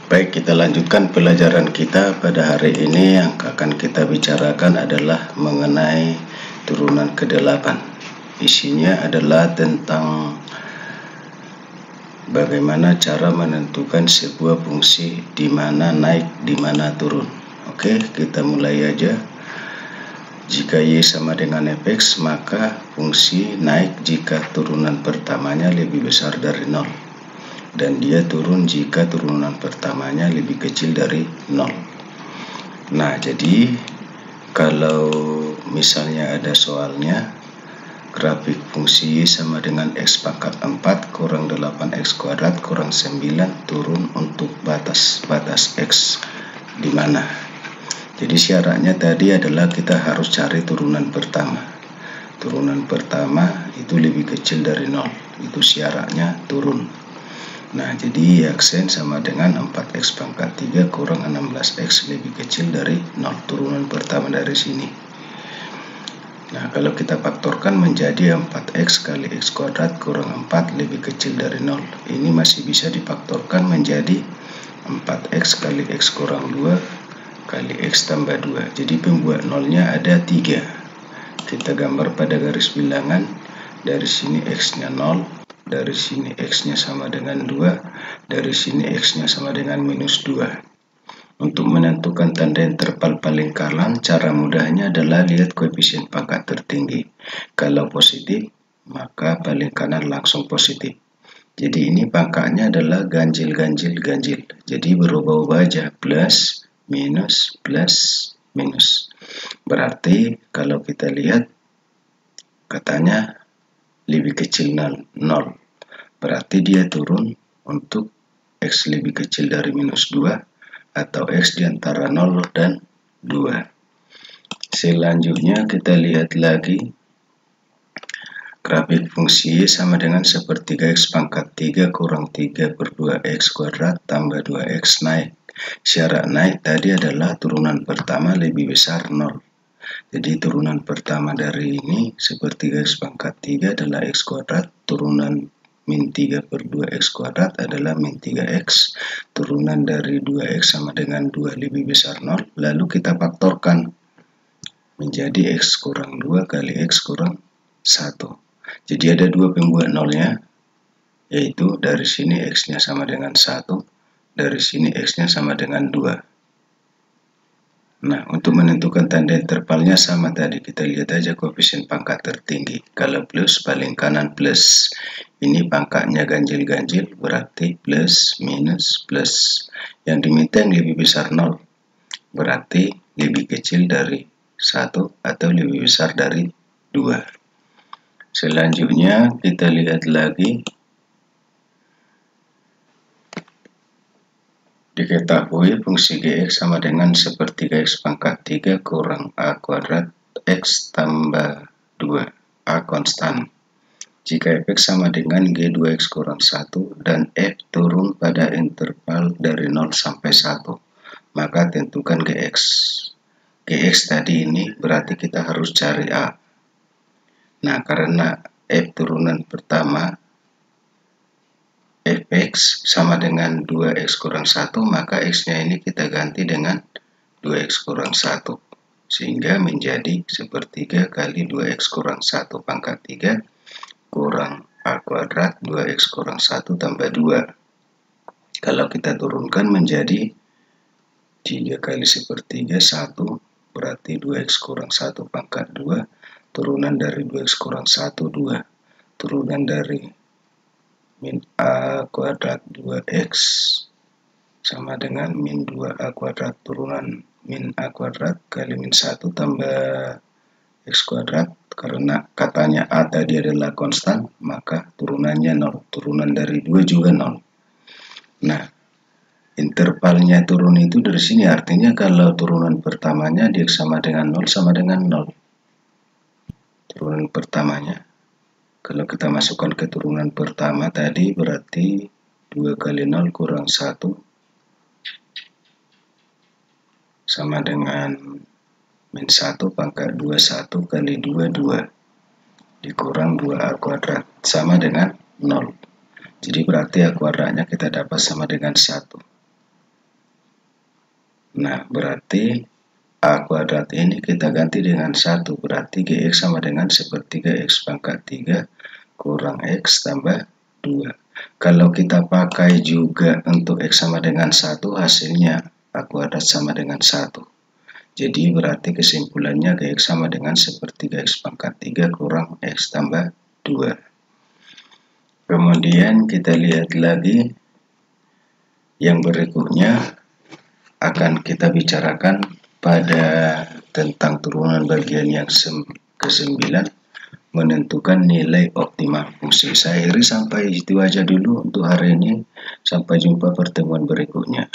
Baik, kita lanjutkan pelajaran kita pada hari ini. Yang akan kita bicarakan adalah mengenai turunan ke-8. Isinya adalah tentang bagaimana cara menentukan sebuah fungsi di mana naik, di mana turun. Oke, kita mulai aja. Jika Y sama dengan fx, maka fungsi naik jika turunan pertamanya lebih besar dari 0. Dan dia turun jika turunan pertamanya lebih kecil dari 0. Nah, jadi kalau misalnya ada soalnya, grafik fungsi Y sama dengan x pangkat 4 kurang 8x kuadrat kurang 9 turun untuk batas x di mana. Jadi syaratnya tadi adalah kita harus cari turunan pertama. Turunan pertama itu lebih kecil dari 0. Itu syaratnya turun. Nah, jadi X sama dengan 4x pangkat 3 kurang 16x lebih kecil dari 0. Turunan pertama dari sini. Nah, kalau kita faktorkan menjadi 4x kali x kuadrat kurang 4 lebih kecil dari 0. Ini masih bisa difaktorkan menjadi 4x kali x kurang 2 kali x tambah 2. Jadi pembuat nolnya ada 3. Kita gambar pada garis bilangan. Dari sini x-nya 0. Dari sini x-nya sama dengan 2, dari sini x-nya sama dengan minus 2. Untuk menentukan tanda interval paling kanan, cara mudahnya adalah lihat koefisien pangkat tertinggi. Kalau positif, maka paling kanan langsung positif. Jadi ini pangkatnya adalah ganjil. Jadi berubah-ubah aja, plus, minus, plus, minus. Berarti kalau kita lihat, katanya lebih kecil 0. Berarti dia turun untuk x lebih kecil dari minus 2 atau x di antara 0 dan 2. Selanjutnya kita lihat lagi grafik fungsi Y sama dengan sepertiga x pangkat 3 kurang 3 per 2x kuadrat tambah 2x naik. Syarat naik tadi adalah turunan pertama lebih besar 0. Jadi turunan pertama dari ini sepertiga x pangkat 3 adalah x kuadrat, turunan min 3 per 2x kuadrat adalah min 3x, turunan dari 2x sama dengan 2 lebih besar 0, lalu kita faktorkan menjadi x kurang 2 kali x kurang 1. Jadi ada dua pembuat nolnya, yaitu dari sini x-nya sama dengan 1, dari sini x-nya sama dengan 2. Nah, untuk menentukan tanda intervalnya sama tadi, kita lihat aja koefisien pangkat tertinggi. Kalau plus, paling kanan plus. Ini pangkatnya ganjil-ganjil, berarti plus, minus, plus. Yang diminta yang lebih besar 0, berarti lebih kecil dari 1 atau lebih besar dari 2. Selanjutnya, kita lihat lagi. Diketahui fungsi gx sama dengan sepertiga x pangkat 3 kurang a kuadrat x tambah 2, a konstan. Jika fx sama dengan g2x kurang 1 dan f turun pada interval dari 0 sampai 1, maka tentukan gx. Gx tadi ini berarti kita harus cari a. Nah, karena f turunan pertama fx sama dengan 2x kurang 1, maka x-nya ini kita ganti dengan 2x kurang 1. Sehingga menjadi sepertiga kali 2x kurang 1 pangkat 3 kurang a kuadrat 2x kurang 1 tambah 2. Kalau kita turunkan menjadi 3 kali sepertiga 1, berarti 2x kurang 1 pangkat 2. Turunan dari 2x kurang 1, 2. Turunan dari min a kuadrat 2x sama dengan min 2a kuadrat turunan min a kuadrat kali min 1 tambah x kuadrat. Karena katanya a tadi adalah konstan, maka turunannya 0. Turunan dari 2 juga 0. Nah, intervalnya turun itu dari sini, artinya kalau turunan pertamanya dia sama dengan 0, sama dengan 0. Turunan pertamanya. Kalau kita masukkan ke turunan pertama tadi, berarti 2 kali 0 kurang 1 sama dengan min 1 pangkat 21 kali 2, 2. Dikurang 2a kuadrat sama dengan 0. Jadi berarti a kuadratnya kita dapat sama dengan 1. Nah, berarti A kuadrat ini kita ganti dengan 1, berarti Gx sama dengan sepertiga X pangkat 3 kurang X tambah 2. Kalau kita pakai juga untuk X sama dengan 1, hasilnya A kuadrat sama dengan 1. Jadi berarti kesimpulannya Gx sama dengan sepertiga X pangkat 3 kurang X tambah 2. Kemudian kita lihat lagi yang berikutnya, akan kita bicarakan pada tentang turunan bagian yang ke-9, menentukan nilai optimal fungsi. Saya akhiri sampai itu aja dulu untuk hari ini. Sampai jumpa pertemuan berikutnya.